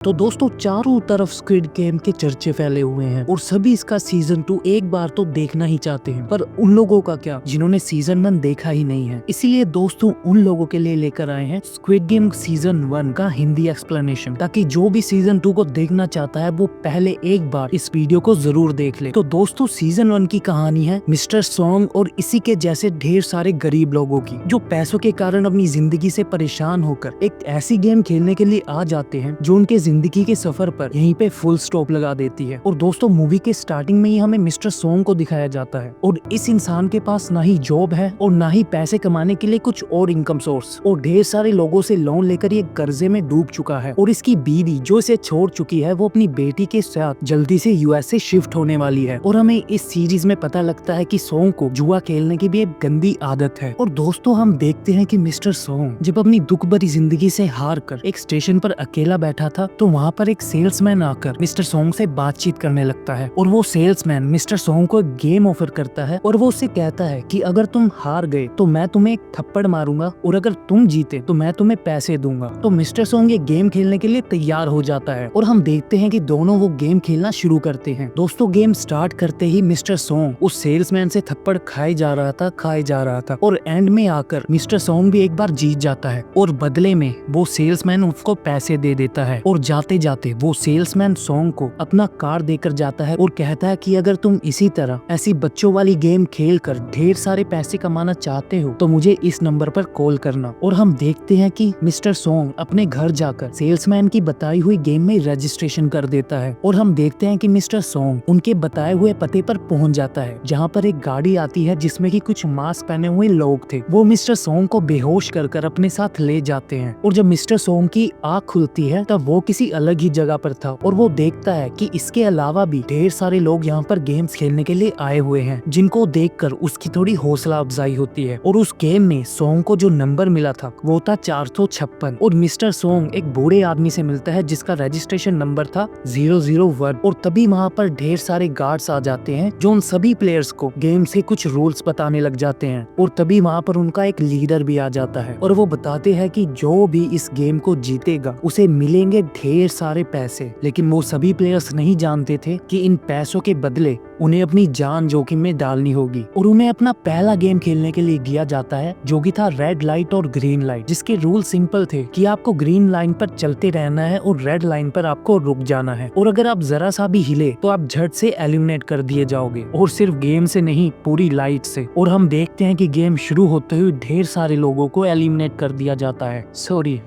तो दोस्तों चारों तरफ स्क्विड गेम के चर्चे फैले हुए हैं और सभी इसका सीजन 2 एक बार तो देखना ही चाहते हैं। पर उन लोगों का क्या जिन्होंने सीजन 1 देखा ही नहीं है। इसीलिए दोस्तों उन लोगों के लिए लेकर आए हैं स्क्विड गेम सीजन 1 का हिंदी एक्सप्लेनेशन, ताकि जो भी सीजन 2 को देखना चाहता है वो पहले एक बार इस वीडियो को जरूर देख ले। तो दोस्तों सीजन 1 की कहानी है मिस्टर सॉन्ग और इसी के जैसे ढेर सारे गरीब लोगों की, जो पैसों के कारण अपनी जिंदगी से परेशान होकर एक ऐसी गेम खेलने के लिए आ जाते हैं जो उनके जिंदगी के सफर पर यहीं पे फुल स्टॉप लगा देती है। और दोस्तों मूवी के स्टार्टिंग में ही हमें मिस्टर सॉन्ग को दिखाया जाता है और इस इंसान के पास ना ही जॉब है और ना ही पैसे कमाने के लिए कुछ और इनकम सोर्स, और ढेर सारे लोगों से लोन लेकर ये कर्जे में डूब चुका है। और इसकी बीवी जो इसे छोड़ चुकी है वो अपनी बेटी के साथ जल्दी से यूएस से शिफ्ट होने वाली है। और हमें इस सीरीज में पता लगता है कि सॉन्ग को जुआ खेलने की भी एक गंदी आदत है। और दोस्तों हम देखते हैं कि मिस्टर सॉन्ग जब अपनी दुख भरी जिंदगी से हार कर एक स्टेशन पर अकेला बैठा था तो वहाँ पर एक सेल्समैन आकर मिस्टर सॉन्ग से बातचीत करने लगता है। और वो सेल्समैन मिस्टर सॉन्ग को एक गेम ऑफर करता है और वो उससे कहता है कि अगर तुम हार गए तो मैं तुम्हें एक थप्पड़ मारूंगा और अगर तुम जीते तो मैं तुम्हें पैसे दूंगा। तो मिस्टर सॉन्ग ये गेम खेलने के लिए तैयार हो जाता है और हम देखते हैं कि दोनों वो गेम खेलना शुरू करते हैं। दोस्तों गेम स्टार्ट करते ही मिस्टर सॉन्ग उस सेल्समैन से थप्पड़ खाए जा रहा था और एंड में आकर मिस्टर सॉन्ग भी एक बार जीत जाता है और बदले में वो सेल्समैन उसको पैसे दे देता है। और जाते जाते वो सेल्समैन सॉन्ग को अपना कार देकर जाता है और कहता है कि अगर तुम इसी तरह ऐसी बच्चों वाली गेम खेल कर ढेर सारे पैसे कमाना चाहते हो तो मुझे इस नंबर पर कॉल करना। और हम देखते हैं कि मिस्टर सॉन्ग अपने घर जाकर सेल्समैन की बताई हुई गेम में रजिस्ट्रेशन कर देता है। और हम देखते हैं कि मिस्टर सॉन्ग उनके बताए हुए पते पर पहुंच जाता है, जहां पर एक गाड़ी आती है जिसमें कि कुछ मास्क पहने हुए लोग थे। वो मिस्टर सॉन्ग को बेहोश कर अपने साथ ले जाते हैं। और जब मिस्टर सॉन्ग की आँख खुलती है तब वो किसी अलग ही जगह पर था और वो देखता है कि इसके अलावा भी ढेर सारे लोग यहाँ पर गेम्स खेलने के लिए आए हुए हैं, जिनको देखकर उसकी थोड़ी हौसला अफजाई होती है। और उस गेम में सॉन्ग को जो नंबर मिला था वो था 456 और मिस्टर सॉन्ग एक बूढ़े आदमी से मिलता है जिसका रजिस्ट्रेशन नंबर था 001। और तभी वहाँ पर ढेर सारे गार्ड्स आ जाते हैं जो उन सभी प्लेयर्स को गेम से कुछ रूल्स बताने लग जाते हैं। और तभी वहाँ पर उनका एक लीडर भी आ जाता है और वो बताते हैं कि जो भी इस गेम को जीतेगा उसे मिलेंगे ढेर सारे पैसे। लेकिन वो सभी प्लेयर्स नहीं जानते थे कि इन पैसों के बदले उन्हें अपनी जान जोखिम में डालनी होगी। और उन्हें अपना पहला गेम खेलने के लिए दिया जाता है जो कि था रेड लाइट और ग्रीन लाइट, जिसके रूल सिंपल थे कि आपको ग्रीन लाइन पर चलते रहना है और रेड लाइन पर आपको रुक जाना है। और अगर आप जरा सा भी हिले तो आप झट से एलिमिनेट कर दिए जाओगे, और सिर्फ गेम से नहीं पूरी लाइट से। और हम देखते हैं कि गेम शुरू होते हुए ढेर सारे लोगों को एलिमिनेट कर दिया जाता है,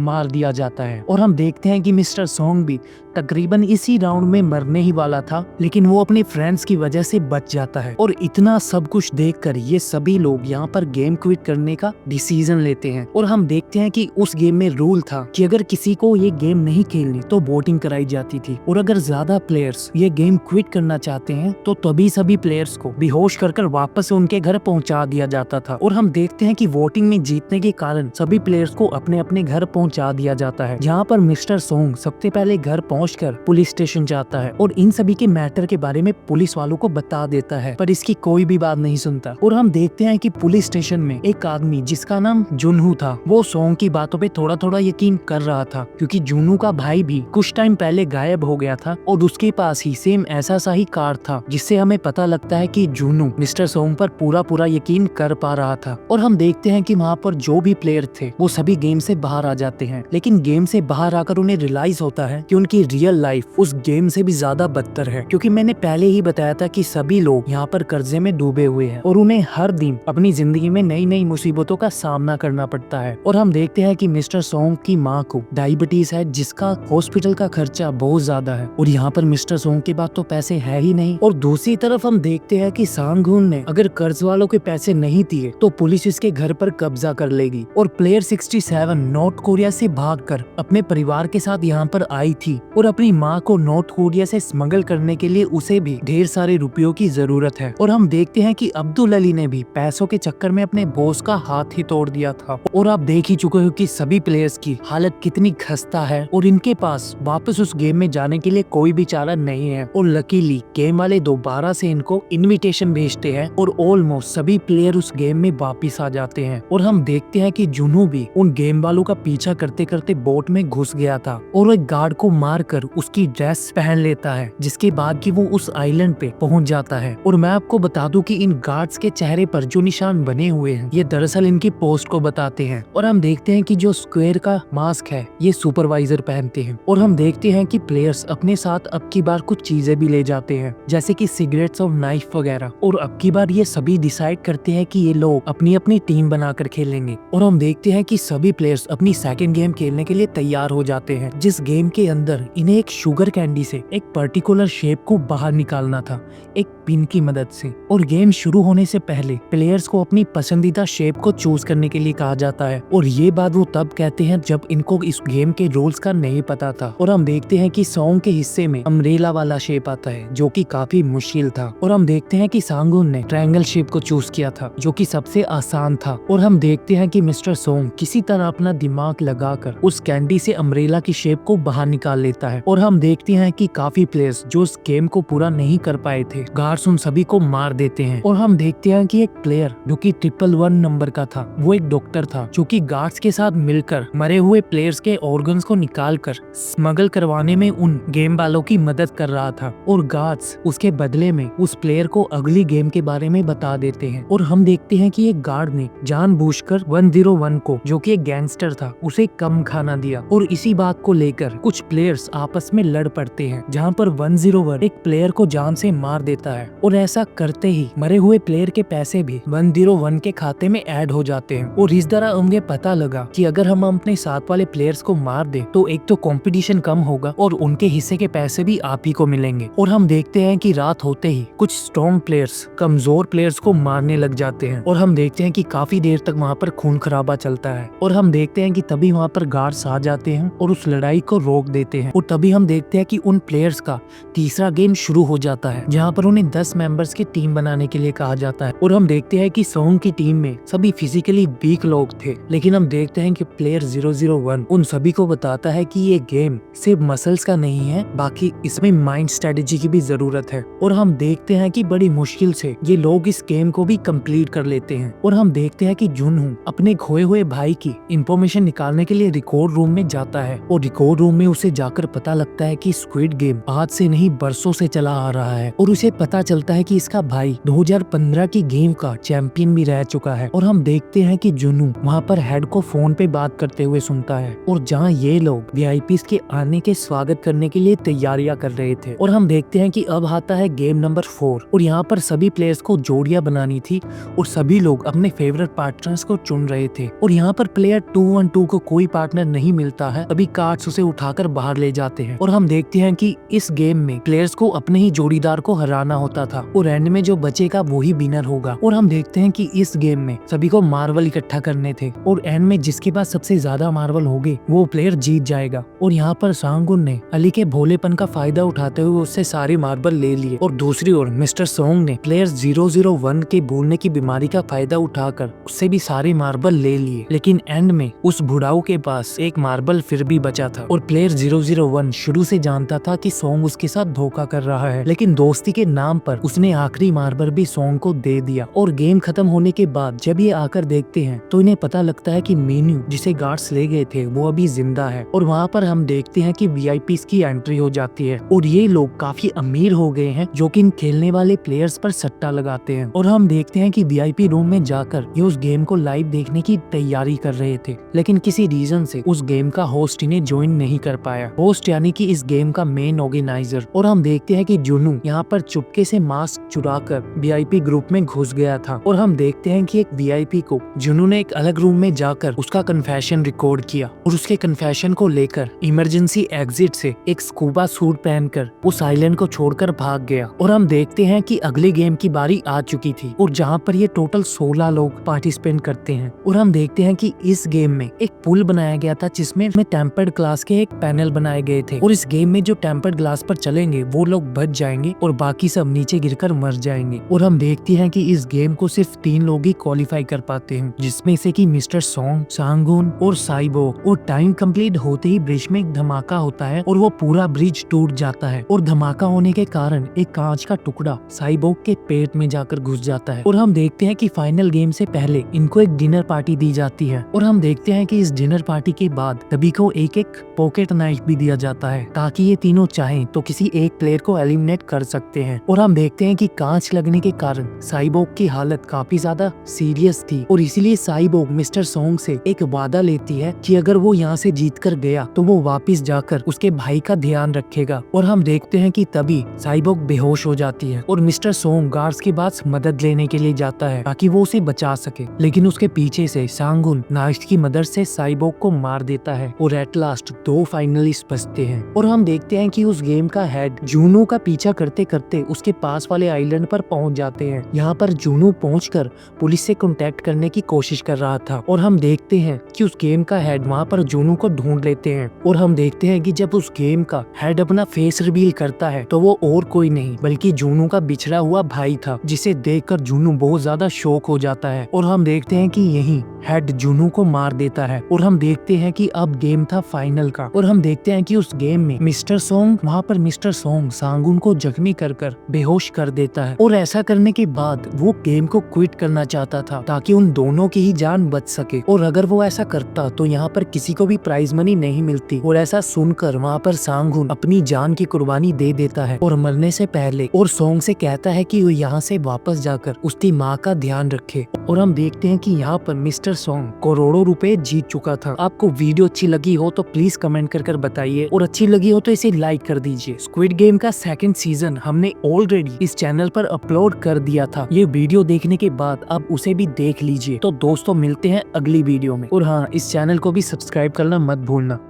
मार दिया जाता है। और हम देखते हैं कि मिस्टर सॉन्ग भी तकरीबन इसी राउंड में मरने ही वाला था, लेकिन वो अपने फ्रेंड्स की वजह से बच जाता है। और इतना सब कुछ देखकर ये सभी लोग यहाँ पर गेम क्विट करने का डिसीजन लेते हैं। और हम देखते हैं कि उस गेम में रूल था कि अगर किसी को ये गेम नहीं खेलनी तो वोटिंग कराई जाती थी, और अगर ज्यादा प्लेयर्स ये गेम क्विट करना चाहते हैं तो तभी सभी प्लेयर्स को बेहोश कर वापस उनके घर पहुंचा दिया जाता था। और हम देखते हैं कि वोटिंग में जीतने के कारण सभी प्लेयर्स को अपने अपने घर पहुंचा दिया जाता है, जहाँ पर मिस्टर सॉन्ग सबसे पहले घर पहुंचकर पुलिस स्टेशन जाता है और इन सभी के मैटर के बारे में पुलिस वालों को बता देता है, पर इसकी कोई भी बात नहीं सुनता। और हम देखते हैं कि पुलिस स्टेशन में एक आदमी जिसका नाम जुनू था वो सॉन्ग की बातों पे थोड़ा थोड़ा यकीन कर रहा था, क्योंकि जुनू का भाई भी कुछ टाइम पहले गायब हो गया था और उसके पास ही सेम ऐसा सा ही कार था, जिससे हमें पता लगता है कि जुनू मिस्टर सॉन्ग पर पूरा यकीन कर पा रहा था। और हम देखते हैं कि वहाँ पर जो भी प्लेयर थे वो सभी गेम से बाहर आ जाते हैं, लेकिन गेम से बाहर आकर उन्हें रियलाइज होता है कि उनकी रियल लाइफ उस गेम से भी ज्यादा बदतर है, क्योंकि मैंने पहले ही बताया था कि सभी लोग यहाँ पर कर्जे में डूबे हुए हैं और उन्हें हर दिन अपनी जिंदगी में नई नई मुसीबतों का सामना करना पड़ता है। और हम देखते हैं कि मिस्टर सॉन्ग की माँ को डायबिटीज है, जिसका हॉस्पिटल का खर्चा बहुत ज्यादा है, और यहाँ पर मिस्टर सॉन्ग के पास तो पैसे है ही नहीं। और दूसरी तरफ हम देखते हैं कि सांगून ने अगर कर्ज वालों के पैसे नहीं दिए तो पुलिस इसके घर पर कब्जा कर लेगी। और प्लेयर 67 नॉर्थ कोरिया से भागकर अपने परिवार के साथ यहाँ पर आई थी और अपनी माँ को नॉर्थ कोरिया से स्मगल करने के लिए उसे भी ढेर सारे रुपयों की जरूरत है। और हम देखते हैं कि अब्दुल अली ने भी पैसों के चक्कर में अपने बॉस का हाथ ही तोड़ दिया था। और आप देख ही चुके हो कि सभी प्लेयर्स की हालत कितनी खस्ता है और इनके पास वापस उस गेम में जाने के लिए कोई भी चारा नहीं है। और लकीली गेम वाले दोबारा से इनको इनविटेशन भेजते हैं और ऑलमोस्ट सभी प्लेयर उस गेम में वापिस आ जाते हैं। और हम देखते हैं कि जुनू भी उन गेम वालों का पीछा करते करते बोट में घुस गया था और एक गार्ड को मारकर उसकी ड्रेस पहन लेता है, जिसके बाद कि वो उस आइलैंड पे पहुंच जाता है। और मैं आपको बता दूं कि इन गार्ड्स के चेहरे पर जो निशान बने हुए हैं ये दरअसल इनकी पोस्ट को बताते हैं। और हम देखते हैं कि जो स्क्वायर का मास्क है ये सुपरवाइजर पहनते हैं। और हम देखते हैं कि प्लेयर्स अपने साथ अब की बार कुछ चीजें भी ले जाते हैं, जैसे कि सिगरेट्स और नाइफ वगैरह। और अब की बार ये सभी डिसाइड करते हैं कि ये लोग अपनी अपनी टीम बनाकर खेलेंगे। और हम देखते हैं कि सभी प्लेयर्स अपनी सेकंड गेम खेलने के लिए तैयार हो जाते हैं, जिस गेम के अंदर इन्हें एक शुगर कैंडी से एक पर्टिकुलर शेप को बाहर निकालना था एक पिन की मदद से। और गेम शुरू होने से पहले प्लेयर्स को अपनी पसंदीदा शेप को चूज करने के लिए कहा जाता है। और ये बात वो तब कहते हैं जब इनको इस गेम के रूल्स का नहीं पता था। और हम देखते हैं कि सॉन्ग के हिस्से में अम्ब्रेला वाला शेप आता है जो कि काफी मुश्किल था। और हम देखते हैं कि सांगुन ने ट्रायंगल शेप को चूज किया था जो कि सबसे आसान था। और हम देखते हैं कि मिस्टर सॉन्ग किसी तरह अपना दिमाग लगाकर उस कैंडी से अम्ब्रेला की शेप को बाहर निकाल लेता है। और हम देखते हैं कि काफी प्लेयर्स जो उस गेम को पूरा नहीं कर पाए थे, गार्ड्स उन सभी को मार देते हैं। और हम देखते हैं कि एक प्लेयर जो कि 111 नंबर का था वो एक डॉक्टर था जो कि गार्ड्स के साथ मिलकर मरे हुए प्लेयर्स के ऑर्गन्स को निकालकर स्मगल करवाने में उन गेम वालों की मदद कर रहा था। और गार्ड्स उसके बदले में उस प्लेयर को अगली गेम के बारे में बता देते हैं। और हम देखते हैं कि एक गार्ड ने जानबूझकर 101 को, जो कि एक गैंगस्टर था, उसे कम खाना दिया। और इसी बात को लेकर कुछ प्लेयर्स आपस में लड़ पड़ते हैं, जहां पर 101 एक प्लेयर को जान से मार देता है। और ऐसा करते ही मरे हुए प्लेयर के पैसे भी 101 के खाते में ऐड हो जाते हैं। और इस तरह उन्हें पता लगा कि अगर हम अपने साथ वाले प्लेयर्स को मार दे तो एक तो कंपटीशन कम होगा और उनके हिस्से के पैसे भी आप ही को मिलेंगे। और हम देखते हैं कि रात होते ही कुछ स्ट्रॉन्ग प्लेयर्स कमजोर प्लेयर्स को मारने लग जाते हैं। और हम देखते हैं कि काफी देर तक वहाँ पर खून खराबा चलता है। और हम देखते हैं कि तभी वहाँ पर गार्ड्स आ जाते हैं और उस लड़ाई को रोक देते हैं। और तभी हम देखते हैं कि उन प्लेयर्स का तीसरा गेम शुरू हो जाता है, जहाँ पर उन्हें 10 मेंबर्स की टीम बनाने के लिए कहा जाता है। और हम देखते हैं कि सॉन्ग की टीम में सभी फिजिकली वीक लोग थे, लेकिन हम देखते हैं कि प्लेयर 001 उन सभी को बताता है कि ये गेम सिर्फ मसल्स का नहीं है, बाकी इसमें माइंड स्ट्रेटेजी की भी जरूरत है। और हम देखते हैं कि बड़ी मुश्किल से ये लोग इस गेम को भी कंप्लीट कर लेते हैं। और हम देखते हैं कि जुनहू अपने खोए हुए भाई की इंफॉर्मेशन निकालने के लिए रिकॉर्ड रूम में जाता है। और रिकॉर्ड रूम में उसे जाकर पता लगता है कि स्क्विड गेम आज से नहीं बरसों से चला आ रहा है। और उसे पता चलता है कि इसका भाई 2015 की गेम का चैंपियन भी रह चुका है। और हम देखते हैं कि जुनू वहाँ पर हेड को फोन पे बात करते हुए सुनता है, और जहाँ ये लोग वीआईपीज़ के आने के स्वागत करने के लिए तैयारियां कर रहे थे। और हम देखते हैं कि अब आता है गेम नंबर 4 और यहाँ पर सभी प्लेयर्स को जोड़ियां बनानी थी और सभी लोग अपने फेवरेट पार्टनर्स को चुन रहे थे। और यहाँ पर प्लेयर 212 को कोई पार्टनर नहीं मिलता है, अभी कार्ड्स उसे उठाकर बाहर ले जाते हैं। और हम देखते हैं कि इस गेम में प्लेयर्स को अपने ही जोड़ीदार को हराना होता था और एंड में जो बचेगा वो ही विनर होगा। और हम देखते हैं कि इस गेम में सभी को मार्बल इकट्ठा करने थे और एंड में जिसके पास सबसे ज्यादा मार्बल होंगे वो प्लेयर जीत जाएगा। और यहाँ पर सांगुन ने अली के भोलेपन का फायदा उठाते हुए उससे सारे मार्बल ले लिए, और दूसरी ओर मिस्टर सॉन्ग ने प्लेयर 001 के भूलने की बीमारी का फायदा उठाकर उससे भी सारे मार्बल ले लिए। लेकिन एंड में उस बुढ़ाऊ के पास एक मार्बल फिर भी बचा था और प्लेयर 001 शुरू से जानता था कि सॉन्ग उसके साथ धोखा कर रहा है, लेकिन दोस्ती के नाम पर उसने आखिरी मार्बल भी सॉन्ग को दे दिया। और गेम खत्म होने के बाद जब ये आकर देखते हैं तो इन्हें पता लगता है कि मेन्यू जिसे गार्ड्स ले गए थे वो अभी जिंदा है। और वहाँ पर हम देखते हैं कि वीआईपीज़ की एंट्री हो जाती है और ये लोग काफी अमीर हो गए हैं जो कि इन खेलने वाले प्लेयर्स पर सट्टा लगाते हैं। और हम देखते हैं कि वीआईपी रूम में जाकर ये उस गेम को लाइव देखने की तैयारी कर रहे थे, लेकिन किसी रीजन से उस गेम का होस्ट इन्हें ज्वाइन नहीं कर पाया, होस्ट यानी कि इस गेम का मेन ऑर्गेनाइजर। और हम देखते हैं कि जुनू यहाँ पर चुपके से मास्क चुराकर वीआईपी ग्रुप में घुस गया था। और हम देखते हैं कि एक वीआईपी को जुनू ने एक अलग रूम में जाकर उसका कन्फेशन रिकॉर्ड किया और उसके कन्फेशन को लेकर इमरजेंसी एग्जिट से एक स्कूबा सूट पहनकर उस आइलैंड को छोड़कर भाग गया। और हम देखते हैं कि अगले गेम की बारी आ चुकी थी और जहाँ पर ये टोटल 16 लोग पार्टिसिपेट करते हैं। और हम देखते हैं कि इस गेम में एक पुल बनाया गया था जिसमें टेम्पर्ड ग्लास के एक पैनल बनाए गए थे, और इस गेम में जो टेम्पर्ड ग्लास पर चलेंगे वो लोग बच जाएंगे और बाकी सब नीचे गिरकर मर जाएंगे। और हम देखते हैं कि इस गेम को सिर्फ 3 लोग ही क्वालिफाई कर पाते हैं, जिसमें से कि मिस्टर सॉन्ग, सांगुन और साइबोग। और टाइम कंप्लीट होते ही ब्रिज में एक धमाका होता है और वो पूरा ब्रिज टूट जाता है। और धमाका होने के कारण एक कांच का टुकड़ा साइबोग के पेट में जाकर घुस जाता है। और हम देखते हैं कि फाइनल गेम से पहले इनको एक डिनर पार्टी दी जाती है। और हम देखते हैं कि इस डिनर पार्टी के बाद सभी को एक एक पॉकेट नाइफ भी दिया जाता है, ताकि ये तीनों चाहें तो किसी एक प्लेयर को एलिमिनेट कर सकते हैं। और हम देखते हैं कि कांच लगने के कारण साइबोग की हालत काफी ज्यादा सीरियस थी, और इसीलिए साइबोग मिस्टर सॉन्ग से एक वादा लेती है कि अगर वो यहाँ से जीत कर गया तो वो वापिस जाकर उसके भाई का ध्यान रखेगा। और हम देखते हैं कि तभी साइबोग बेहोश हो जाती है और मिस्टर सॉन्ग गार्ड्स के पास मदद लेने के लिए जाता है ताकि वो उसे बचा सके, लेकिन उसके पीछे से सांगुन नाइफ की मदद से साइबोग को मार देता है। और एट लास्ट 2 फाइनलिस्ट बचते हैं। और हम देखते हैं कि उस गेम का हेड जूनू का पीछा करते करते उसके पास वाले आइलैंड पर पहुंच जाते हैं। यहाँ पर जूनू पहुंचकर पुलिस से कांटेक्ट करने की कोशिश कर रहा था। और हम देखते हैं कि उस गेम का हेड वहाँ पर जूनू को ढूंढ लेते हैं। और हम देखते हैं कि जब उस गेम का हेड अपना फेस रिवील करता है तो वो और कोई नहीं बल्कि जूनू का बिछड़ा हुआ भाई था, जिसे देखकर जूनू बहुत ज्यादा शॉक हो जाता है। और हम देखते हैं कि यही हेड जूनू को मार देता है। और हम देखते हैं कि अब गेम था फाइनल का। और हम देखते हैं कि उस गेम में मिस्टर सॉन्ग वहाँ पर मिस्टर सॉन्ग सांगुन को जख्मी कर बेहोश कर देता है। और ऐसा करने के बाद वो गेम को क्विट करना चाहता था ताकि उन दोनों की ही जान बच सके। और अगर वो ऐसा करता तो यहाँ पर किसी को भी प्राइज मनी नहीं मिलती। और ऐसा सुनकर वहाँ पर सांगुन अपनी जान की कुर्बानी दे देता है और मरने से पहले और सॉन्ग से कहता है कि वो यहाँ से वापस जाकर उसकी माँ का ध्यान रखे। और हम देखते हैं कि यहाँ पर मिस्टर सॉन्ग करोड़ों रुपए जीत चुका था। आपको वीडियो अच्छी लगी हो तो प्लीज कमेंट कर बताइए, और अच्छी लगी हो तो इसे लाइक कर दीजिए। स्क्विड गेम का 2nd सीजन हमने ऑलरेडी इस चैनल पर अपलोड कर दिया था। ये वीडियो देखने के बाद आप उसे भी देख लीजिए। तो दोस्तों मिलते हैं अगली वीडियो में, और हाँ, इस चैनल को भी सब्सक्राइब करना मत भूलना।